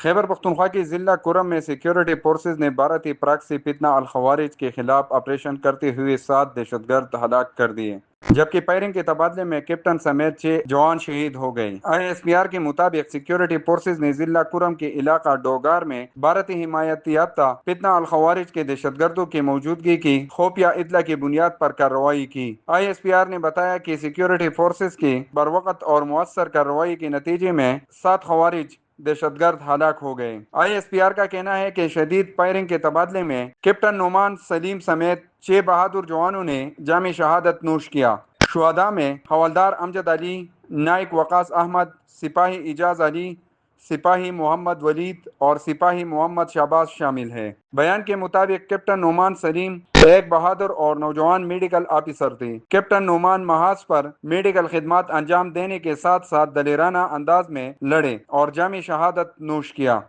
خیبر پختونخوا کے ضلع کرم میں سیکیورٹی فورسز نے بھارتی پراکسی فتنہ الخوارج کے خلاف آپریشن کرتے ہوئے 7 دہشت گرد ہلاک کر دیے، جبکہ فائرنگ کے تبادلے میں کیپٹن سمیت 6 جوان شہید ہو گئے۔ ISPR کے مطابق سیکیورٹی فورسز نے ضلع کرم کے علاقہ ڈوگار میں بھارتی حمایت یافتہ فتنہ الخوارج کے دہشت گردوں کی موجودگی کی خفیہ اطلاع کی بنیاد پر کارروائی کی۔ ISPR نے بتایا کہ سیکیورٹی فورسز کی بروقت اور مؤثر کارروائی کے نتیجے میں 7 خوارج دہشت گرد ہلاک ہو گئے۔ ISPR کا کہنا ہے کہ شدید فائرنگ کے تبادلے میں کیپٹن نعمان سلیم سمیت 6 بہادر جوانوں نے جامِ شہادت نوش کیا۔ شہداء میں حوالدار امجد علی، نائک وقاص احمد، سپاہی اعجاز علی، سپاہی محمد ولید اور سپاہی محمد شہباز شامل ہیں۔ بیان کے مطابق کیپٹن نعمان سلیم ایک بہادر اور نوجوان میڈیکل آفیسر تھے۔ کیپٹن نعمان محاذ پر میڈیکل خدمات انجام دینے کے ساتھ ساتھ دلیرانہ انداز میں لڑے اور جامِ شہادت نوش کیا۔